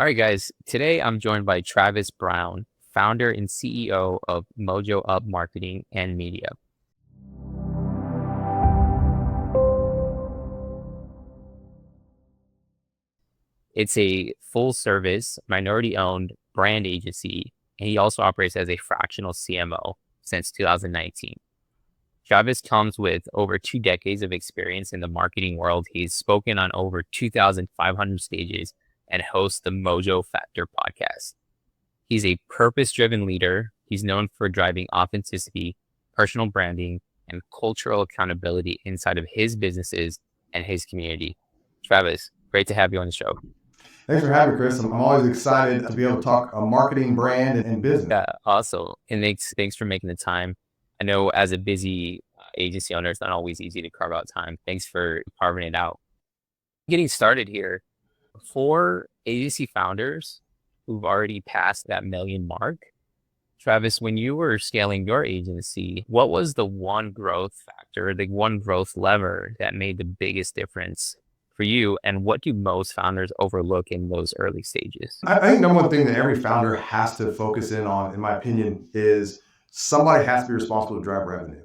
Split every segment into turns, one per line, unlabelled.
All right, guys. Today I'm joined by Travis Brown, founder and CEO of Mojo Up Marketing and Media. It's a full service, minority owned brand agency, and he also operates as a fractional CMO since 2019. Travis comes with over 2 decades of experience in the marketing world. He's spoken on over 2,500 stages and hosts the Mojo Factor podcast. He's a purpose-driven leader. He's known for driving authenticity, personal branding, and cultural accountability inside of his businesses and his community. Travis, great to have you on the show.
Thanks for having me, Chris. I'm always excited to be able to talk marketing, brand, and business.
Yeah, also, and thanks for making the time. I know as a busy agency owner, it's not always easy to carve out time. Thanks for carving it out. Getting started here, for agency founders who've already passed that million mark, Travis, when you were scaling your agency, what was the one growth factor, the one growth lever that made the biggest difference for you? And what do most founders overlook in those early stages?
I think number one thing that every founder has to focus in on, in my opinion, is somebody has to be responsible to drive revenue.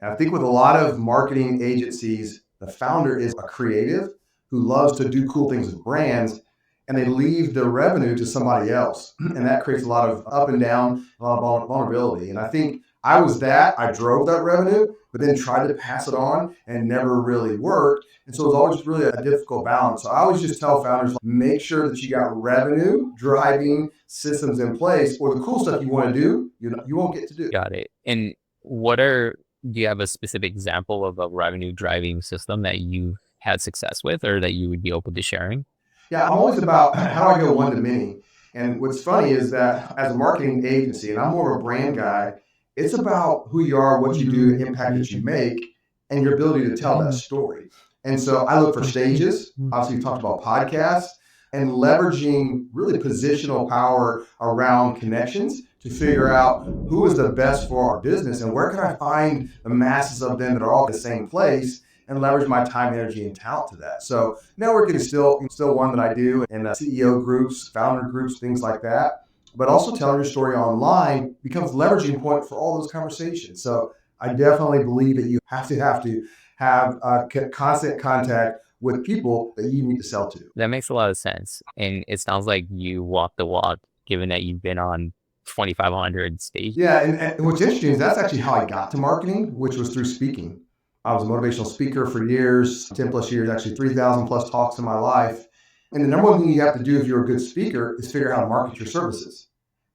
And I think with a lot of marketing agencies, the founder is a creative who loves to do cool things with brands, and they leave the revenue to somebody else. And that creates a lot of up and down, a lot of vulnerability. And I think I was that. I drove that revenue, but then tried to pass it on and never really worked. And so it was always really a difficult balance. So I always just tell founders, like, make sure that you got revenue driving systems in place, or the cool stuff you want to do, you won't get to do.
Got it. And do you have a specific example of a revenue driving system that you had success with or that you would be open to sharing?
Yeah, I'm always about how do I go one to many. And what's funny is that as a marketing agency, and I'm more of a brand guy, it's about who you are, what you do, the impact that you make, and your ability to tell that story. And so I look for stages. Obviously, we talked about podcasts and leveraging really positional power around connections to figure out who is the best for our business and where can I find the masses of them that are all in the same place and leverage my time, energy, and talent to that. So networking is still one that I do in CEO groups, founder groups, things like that. But also telling your story online becomes leveraging point for all those conversations. So I definitely believe that you have to have constant contact with people that you need to sell to.
That makes a lot of sense. And it sounds like you walk the walk, given that you've been on 2,500 stages.
Yeah, and what's interesting is that's actually how I got to marketing, which was through speaking. I was a motivational speaker for years, 10 plus years, actually 3,000 plus talks in my life. And the number one thing you have to do if you're a good speaker is figure out how to market your services.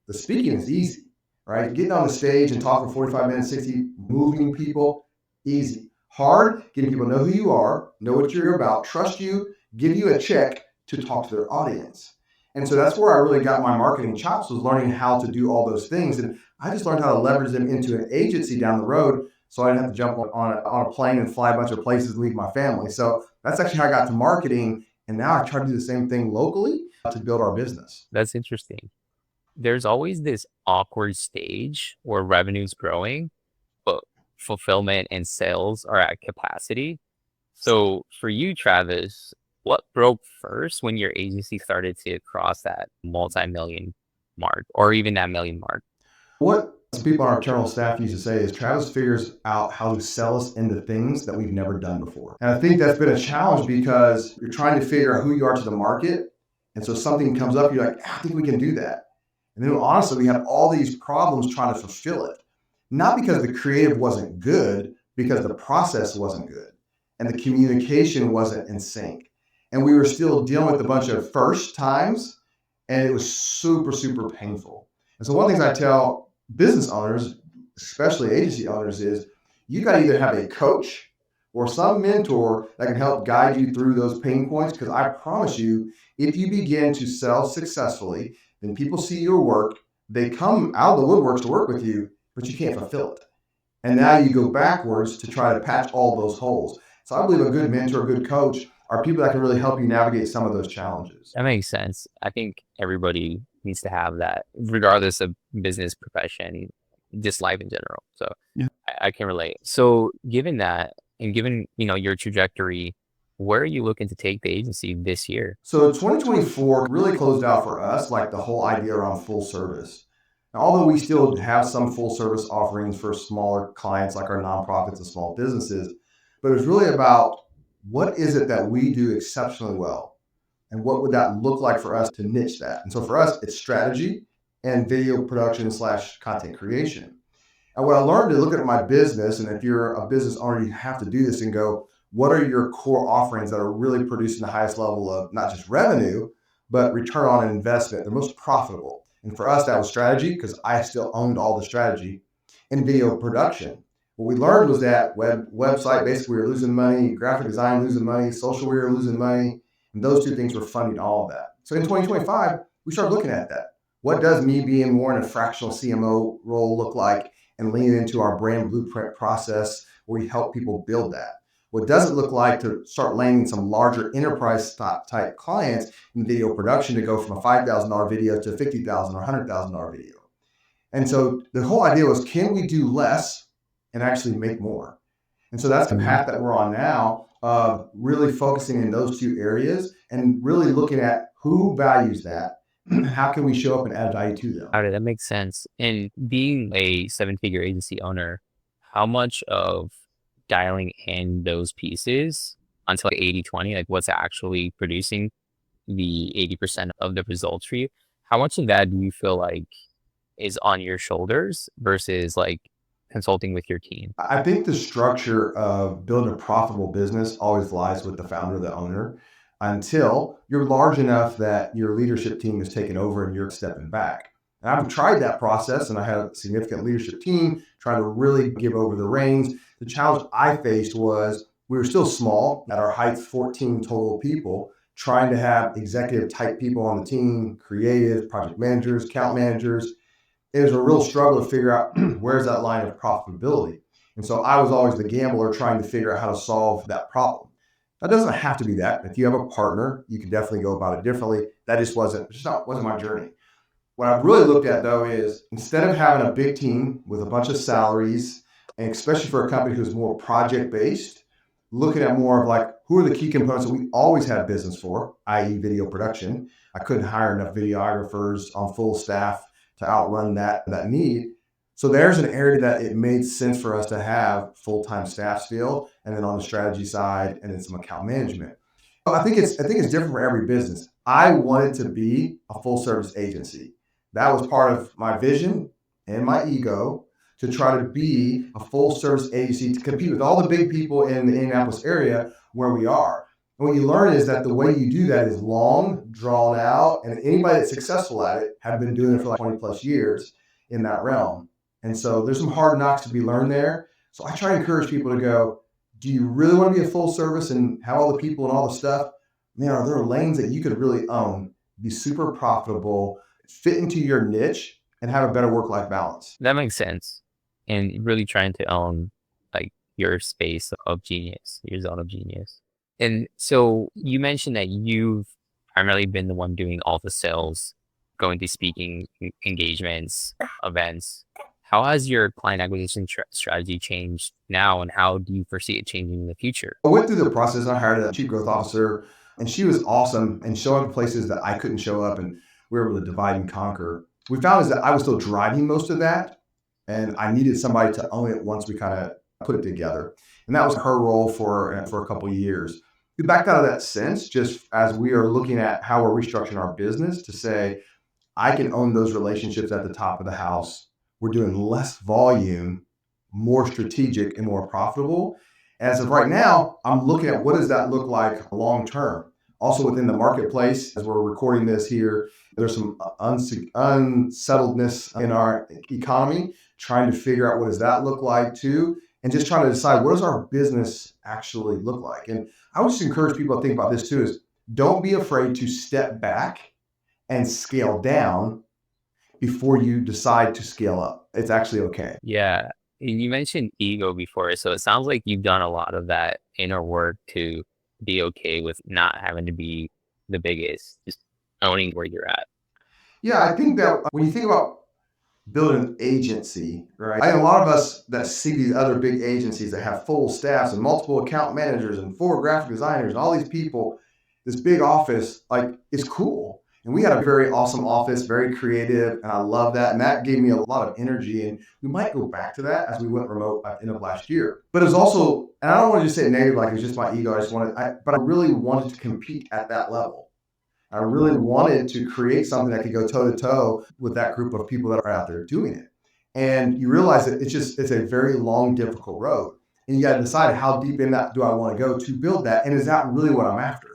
The speaking is easy, right? Getting on the stage and talking for 45 minutes, 60, moving people, easy. Hard, getting people to know who you are, know what you're about, trust you, give you a check to talk to their audience. And so that's where I really got my marketing chops, was learning how to do all those things. And I just learned how to leverage them into an agency down the road, so I didn't have to jump on a plane and fly a bunch of places and leave my family. So that's actually how I got to marketing. And now I try to do the same thing locally to build our business.
That's interesting. There's always this awkward stage where revenue's growing, but fulfillment and sales are at capacity. So for you, Travis, what broke first when your agency started to cross that multi-million mark or even that million mark?
What some people on our internal staff used to say is Travis figures out how to sell us into things that we've never done before. And I think that's been a challenge because you're trying to figure out who you are to the market. And so something comes up, you're like, I think we can do that. And then honestly, we had all these problems trying to fulfill it. Not because the creative wasn't good, because the process wasn't good and the communication wasn't in sync. And we were still dealing with a bunch of first times, and it was super, super painful. And so one of the things I tell business owners, especially agency owners, is you got to either have a coach or some mentor that can help guide you through those pain points. Because I promise you, if you begin to sell successfully, then people see your work, they come out of the woodworks to work with you, but you can't fulfill it. And now you go backwards to try to patch all those holes. So I believe a good mentor, a good coach are people that can really help you navigate some of those challenges.
That makes sense. I think everybody needs to have that, regardless of business, profession, just life in general. So yeah, I can relate. So given that, and given, your trajectory, where are you looking to take the agency this year?
So 2024 really closed out for us, like the whole idea around full service. Now, although we still have some full service offerings for smaller clients like our nonprofits and small businesses, but it was really about what is it that we do exceptionally well? And what would that look like for us to niche that? And so for us, it's strategy and video production slash content creation. And what I learned to look at my business, and if you're a business owner, you have to do this and go, what are your core offerings that are really producing the highest level of not just revenue, but return on investment? They're most profitable. And for us, that was strategy because I still owned all the strategy and video production. What we learned was that website, basically we were losing money, graphic design losing money, social we were losing money, and those two things were funding all of that. So in 2025, we started looking at that. What does me being more in a fractional CMO role look like? And lean into our brand blueprint process where we help people build that. What does it look like to start landing some larger enterprise type clients in video production to go from a $5,000 video to a $50,000 or $100,000 video? And so the whole idea was, can we do less and actually make more? And so that's the path that we're on now of really focusing in those two areas and really looking at who values that and how can we show up and add value to them.
How did that make sense? And being a seven-figure agency owner, how much of dialing in those pieces until 80/20, like what's actually producing the 80% of the results for you, how much of that do you feel like is on your shoulders versus like consulting with your team?
I think the structure of building a profitable business always lies with the founder, the owner, until you're large enough that your leadership team is taking over and you're stepping back. And I've tried that process and I had a significant leadership team trying to really give over the reins. The challenge I faced was we were still small at our height, 14 total people, trying to have executive type people on the team, creative, project managers, account managers. It was a real struggle to figure out where's that line of profitability. And so I was always the gambler trying to figure out how to solve that problem. That doesn't have to be that. If you have a partner, you can definitely go about it differently. That wasn't my journey. What I've really looked at though is instead of having a big team with a bunch of salaries, and especially for a company who's more project based, looking at more of like who are the key components that we always have business for, i.e. video production. I couldn't hire enough videographers on full staff to outrun that need. So there's an area that it made sense for us to have full-time staff still, and then on the strategy side, and then some account management. I think it's different for every business. I wanted to be a full service agency. That was part of my vision and my ego to try to be a full service agency to compete with all the big people in the Indianapolis area where we are. And what you learn is that the way you do that is long, drawn out, and anybody that's successful at it have been doing it for like 20 plus years in that realm. And so there's some hard knocks to be learned there. So I try to encourage people to go, do you really want to be a full service and have all the people and all the stuff? Man, are there lanes that you could really own, be super profitable, fit into your niche, and have a better work-life balance?
That makes sense. And really trying to own like your space of genius, your zone of genius. And so you mentioned that you've primarily been the one doing all the sales, going to speaking engagements, events. How has your client acquisition strategy changed now, and how do you foresee it changing in the future?
I went through the process. I hired a chief growth officer, and she was awesome and showing up places that I couldn't show up, and we were able to divide and conquer. We found is that I was still driving most of that, and I needed somebody to own it once we kind of put it together. And that was her role for a couple of years. We backed out of that sense just as we are looking at how we're restructuring our business to say, I can own those relationships at the top of the house. We're doing less volume, more strategic and more profitable. As of right now, I'm looking at what does that look like long term. Also within the marketplace, as we're recording this here, there's some unsettledness in our economy, trying to figure out what does that look like too, and just trying to decide what does our business actually look like. And I would just encourage people to think about this too, is don't be afraid to step back and scale down before you decide to scale up. It's actually okay.
Yeah. And you mentioned ego before, so it sounds like you've done a lot of that inner work to be okay with not having to be the biggest, just owning where you're at.
Yeah, I think that when you think about build an agency, right? A lot of us that see these other big agencies that have full staffs and multiple account managers and 4 graphic designers and all these people, this big office, like, is cool. And we had a very awesome office, very creative, and I love that. And that gave me a lot of energy. And we might go back to that as we went remote at the end of last year. But it was also, and I don't want to just say negative, like it's just my ego. But I really wanted to compete at that level. I really wanted to create something that could go toe to toe with that group of people that are out there doing it. And you realize that it's a very long, difficult road. And you got to decide how deep in that do I want to go to build that? And is that really what I'm after?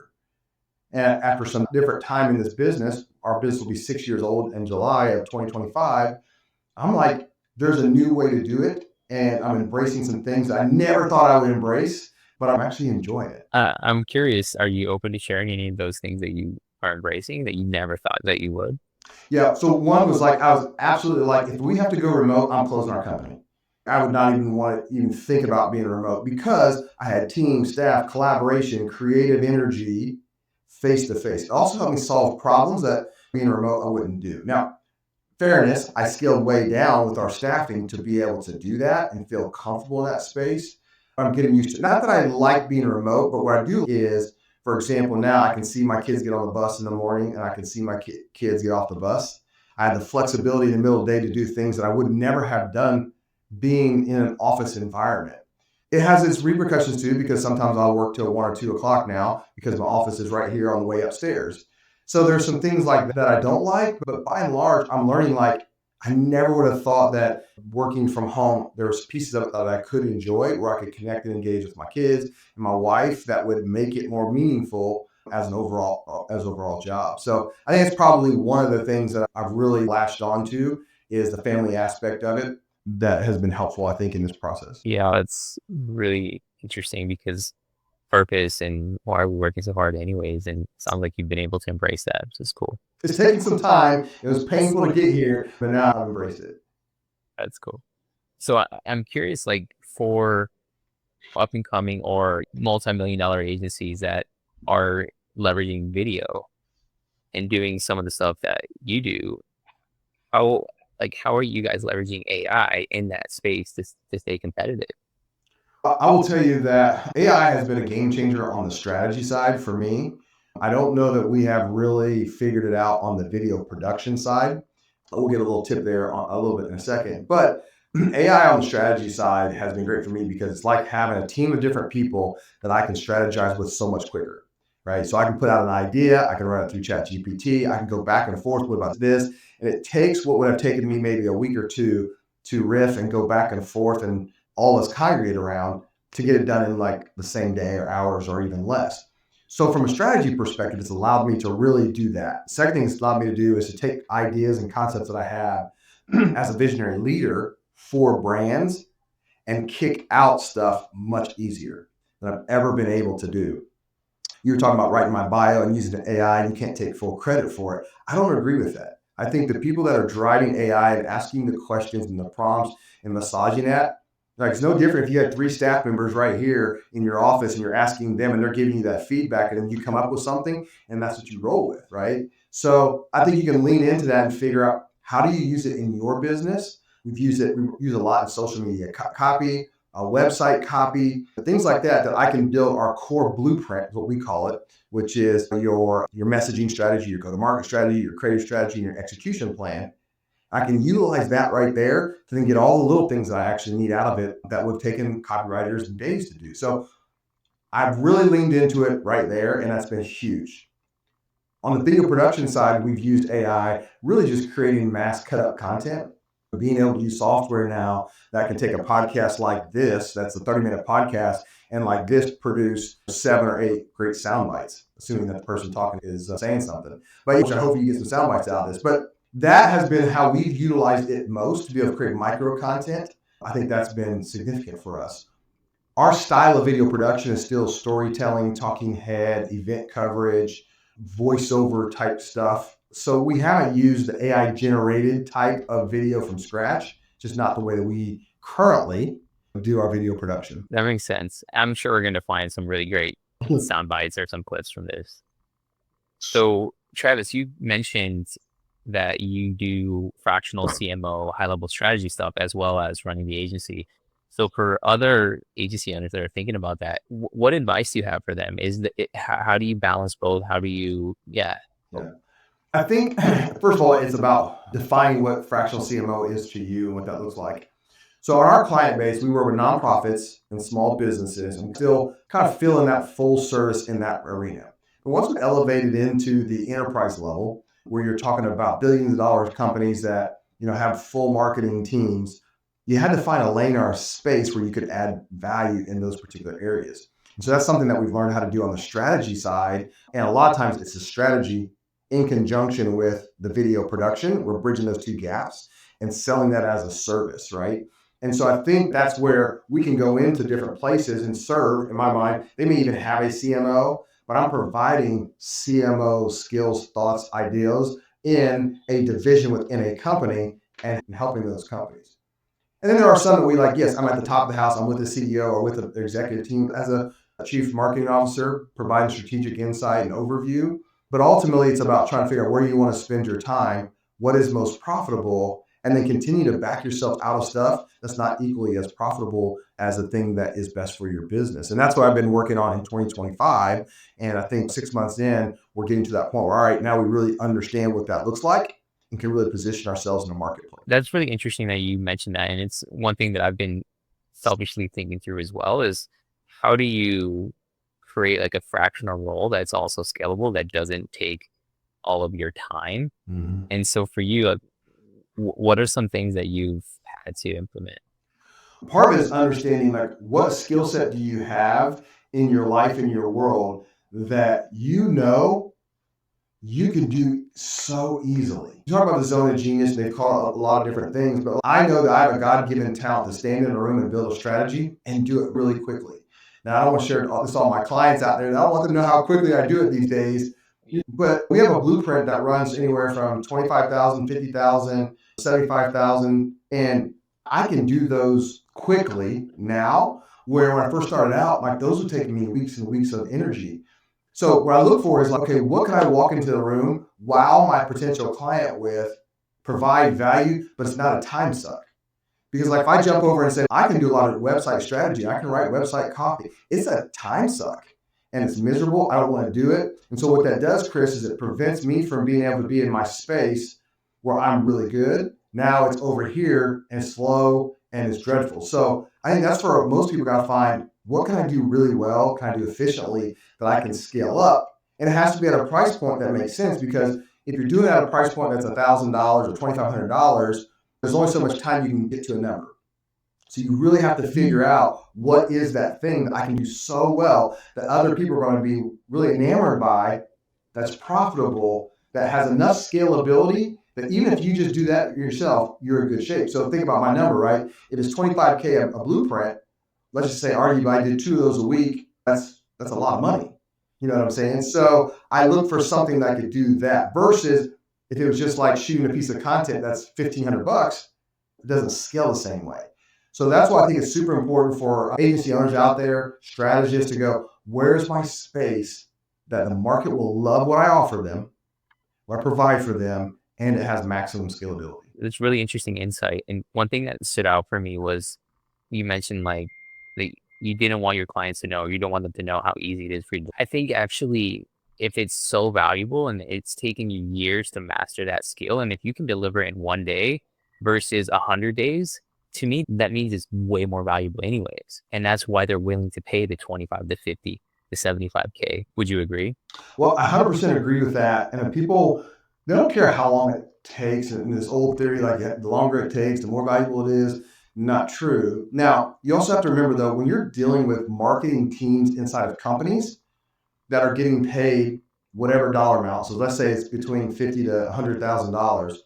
And after some different time in this business, our business will be 6 years old in July of 2025. I'm like, there's a new way to do it. And I'm embracing some things that I never thought I would embrace, but I'm actually enjoying it.
I'm curious, are you open to sharing any of those things that you are embracing that you never thought that you would?
Yeah. So one was like, I was absolutely like, if we have to go remote, I'm closing our company. I would not even want to even think about being remote because I had team, staff, collaboration, creative energy, face to face. It also helped me solve problems that being remote I wouldn't do. Now, fairness, I scaled way down with our staffing to be able to do that and feel comfortable in that space. I'm getting used to it. Not that I like being remote, but what I do is, for example, now I can see my kids get on the bus in the morning and I can see my kids get off the bus. I have the flexibility in the middle of the day to do things that I would never have done being in an office environment. It has its repercussions too, because sometimes I'll work till 1 or 2 o'clock now because my office is right here on the way upstairs. So there's some things like that I don't like, but by and large, I'm learning like I never would have thought that working from home, there was pieces of it that I could enjoy where I could connect and engage with my kids and my wife that would make it more meaningful as overall job. So I think it's probably one of the things that I've really latched onto is the family aspect of it that has been helpful, I think, in this process.
Yeah, it's really interesting because purpose and why are we working so hard anyways? And it sounds like you've been able to embrace that, which is cool.
It's taken some time. It was painful to get here, but now I've embraced it.
That's cool. So I'm curious, like for up and coming or multi-million dollar agencies that are leveraging video and doing some of the stuff that you do, how how are you guys leveraging AI in that space to stay competitive?
I will tell you that AI has been a game changer on the strategy side for me. I don't know that we have really figured it out on the video production side. We'll get a little tip there a little bit in a second. But AI on the strategy side has been great for me because it's like having a team of different people that I can strategize with so much quicker, right? So I can put out an idea, I can run it through ChatGPT, I can go back and forth with about this, and it takes what would have taken me maybe a week or two to riff and go back and forth and all this congregate around to get it done in like the same day or hours or even less. So from a strategy perspective, it's allowed me to really do that. Second thing it's allowed me to do is to take ideas and concepts that I have as a visionary leader for brands and kick out stuff much easier than I've ever been able to do. You were talking about writing my bio and using an AI and you can't take full credit for it. I don't agree with that. I think the people that are driving AI and asking the questions and the prompts and massaging that, like it's no different if you had 3 staff members right here in your office and you're asking them and they're giving you that feedback and then you come up with something and that's what you roll with, right? So I think you can lean into that and figure out how do you use it in your business. We use a lot in social media copy, a website copy, things like that I can build our core blueprint, what we call it, which is your messaging strategy, your go-to-market strategy, your creative strategy, and your execution plan. I can utilize that right there to then get all the little things that I actually need out of it that would have taken copywriters days to do. So I've really leaned into it right there, and that's been huge. On the video production side, we've used AI really just creating mass cut up content, being able to use software now that can take a podcast like this, that's a 30-minute podcast, and like this produce 7 or 8 great sound bites, assuming that the person talking is saying something. But I hope you get some sound bites out of this. But that has been how we've utilized it most to be able to create micro content. I think that's been significant for us. Our style of video production is still storytelling, talking head, event coverage, voiceover type stuff. So we haven't used the AI generated type of video from scratch, just not the way that we currently do our video production.
That makes sense. I'm sure we're going to find some really great sound bites or some clips from this. So, Travis, you mentioned that you do fractional CMO, high level strategy stuff, as well as running the agency. So for other agency owners that are thinking about that, what advice do you have for them? How do you balance both? How do you, yeah.
Yeah. I think, first of all, it's about defining what fractional CMO is to you and what that looks like. So, on our client base, we work with nonprofits and small businesses, and still kind of fill in that full service in that arena. But once we elevated into the enterprise level, where you're talking about billions of dollars companies that have full marketing teams, you had to find a lane or a space where you could add value in those particular areas. And so that's something that we've learned how to do on the strategy side. And a lot of times it's a strategy in conjunction with the video production. We're bridging those two gaps and selling that as a service, right? And so I think that's where we can go into different places and serve, in my mind. They may even have a CMO, but I'm providing CMO skills, thoughts, ideas in a division within a company and helping those companies. And then there are some that we like, yes, I'm at the top of the house, I'm with the CEO or with the executive team as a chief marketing officer, providing strategic insight and overview. But ultimately, it's about trying to figure out where you want to spend your time, what is most profitable, and then continue to back yourself out of stuff that's not equally as profitable as the thing that is best for your business. And that's what I've been working on in 2025. And I think 6 months in, we're getting to that point where, all right, now we really understand what that looks like and can really position ourselves in the marketplace.
That's really interesting that you mentioned that. And it's one thing that I've been selfishly thinking through as well is how do you create like a fractional role that's also scalable, that doesn't take all of your time?
Mm-hmm.
And so for you, what are some things that you've had to implement?
Part of it is understanding, like, what skill set do you have in your life, in your world, that you can do so easily. You talk about the zone of genius, and they've called it a lot of different things, but I know that I have a God-given talent to stand in a room and build a strategy and do it really quickly. Now, I don't want to share this to all my clients out there. I don't want them to know how quickly I do it these days, but we have a blueprint that runs anywhere from 25,000, 50,000, 75,000, and I can do those quickly now, where when I first started out, like, those would take me weeks and weeks of energy. So what I look for is like, okay, what can I walk into the room, wow my potential client with, provide value, but it's not a time suck. Because like if I jump over and say, I can do a lot of website strategy, I can write website copy, it's a time suck and it's miserable. I don't want to do it. And so what that does, Chris, is it prevents me from being able to be in my space where I'm really good. Now it's over here and slow and it's dreadful. So I think that's where most people got to find, what can I do really well? Can I do efficiently that I can scale up? And it has to be at a price point that makes sense, because if you're doing it at a price point that's $1,000 or $2,500, there's only so much time you can get to a number. So you really have to figure out what is that thing that I can do so well that other people are going to be really enamored by, that's profitable, that has enough scalability that even if you just do that yourself, you're in good shape. So think about my number, right? If it's 25K a blueprint, let's just say arguably I did 2 of those a week, that's a lot of money. You know what I'm saying? So I look for something that could do that, versus if it was just like shooting a piece of content that's $1,500, it doesn't scale the same way. So that's why I think it's super important for agency owners out there, strategists, to go, where's my space that the market will love what I offer them, what I provide for them, and it has maximum scalability.
It's really interesting insight. And one thing that stood out for me was you mentioned like that you didn't want your clients to know, you don't want them to know how easy it is for you. I think actually, if it's so valuable and it's taking you years to master that skill, and if you can deliver it in 1 day versus 100 days, to me, that means it's way more valuable anyways. And that's why they're willing to pay the 25 to 50 to 75K. Would you agree?
Well, I 100% agree with that. And people, they don't care how long it takes. And this old theory, like the longer it takes, the more valuable it is. Not true. Now, you also have to remember, though, when you're dealing with marketing teams inside of companies that are getting paid whatever dollar amount, so let's say it's between $50,000 to $100,000,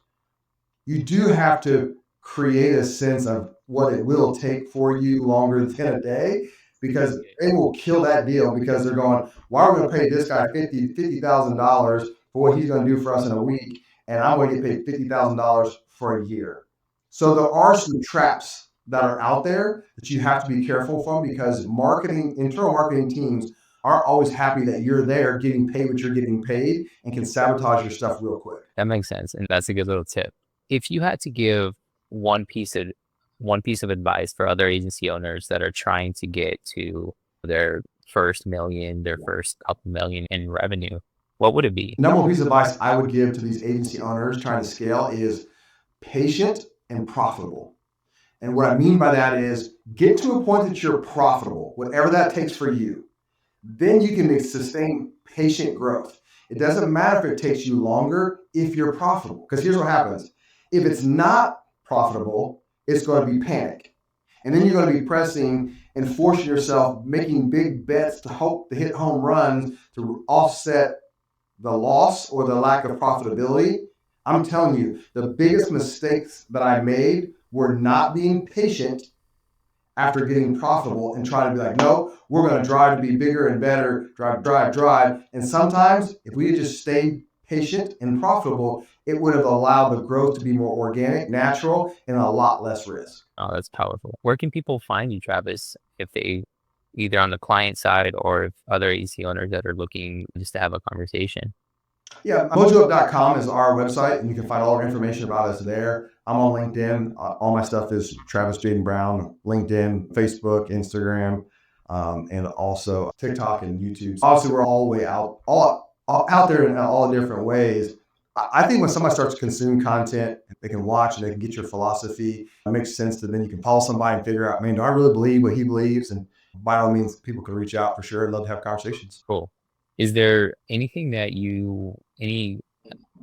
you do have to create a sense of what it will take for you longer than a day, because it will kill that deal, because they're going, why are we going to pay this guy $50,000 for what he's going to do for us in a week, and I'm going to get paid $50,000 for a year? So there are some traps that are out there that you have to be careful from, because internal marketing teams aren't always happy that you're there getting paid what you're getting paid and can sabotage your stuff real quick.
That makes sense, and that's a good little tip. If you had to give one piece of one piece of advice for other agency owners that are trying to get to their first million, their first couple million in revenue, what would it be?
The number one piece of advice I would give to these agency owners trying to scale is patient and profitable. And what I mean by that is get to a point that you're profitable, whatever that takes for you. Then you can sustain patient growth. It doesn't matter if it takes you longer if you're profitable. Because here's what happens. If it's not profitable, it's going to be panic. And then you're going to be pressing and forcing yourself, making big bets to hope to hit home runs to offset the loss or the lack of profitability. I'm telling you, the biggest mistakes that I made were not being patient after getting profitable and trying to be like, no, we're going to drive to be bigger and better, drive. And sometimes if we had just stayed patient and profitable, it would have allowed the growth to be more organic, natural, and a lot less risk.
Oh, that's powerful. Where can people find you, Travis, if they either on the client side or if other agency owners that are looking just to have a conversation?
Yeah, mojoup.com is our website, and you can find all our information about us there. I'm on LinkedIn. All my stuff is Travis Jaden Brown, LinkedIn, Facebook, Instagram, and also TikTok and YouTube. Obviously, we're all the way all out there in all the different ways. I think when somebody starts to consume content, they can watch and they can get your philosophy. It makes sense to then you can follow somebody and figure out, man, do I really believe what he believes? And by all means, people can reach out for sure. I'd love to have conversations.
Cool. Is there anything that any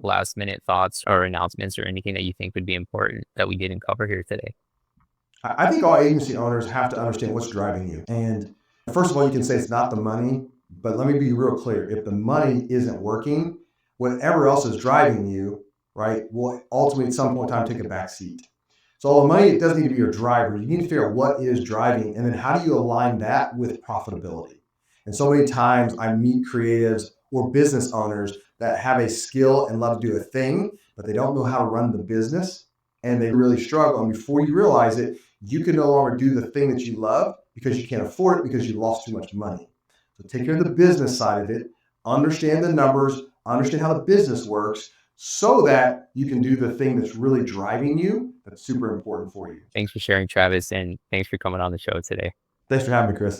last minute thoughts or announcements or anything that you think would be important that we didn't cover here today?
I think all agency owners have to understand what's driving you. And first of all, you can say it's not the money, but let me be real clear. If the money isn't working, whatever else is driving you, right, will ultimately at some point in time take a back seat. So the money, it doesn't need to be your driver. You need to figure out what is driving, and then how do you align that with profitability? And so many times I meet creatives or business owners that have a skill and love to do a thing, but they don't know how to run the business and they really struggle. And before you realize it, you can no longer do the thing that you love because you can't afford it because you lost too much money. So take care of the business side of it, understand the numbers, understand how the business works so that you can do the thing that's really driving you. That's super important for you.
Thanks for sharing, Travis, and thanks for coming on the show today.
Thanks for having me, Chris.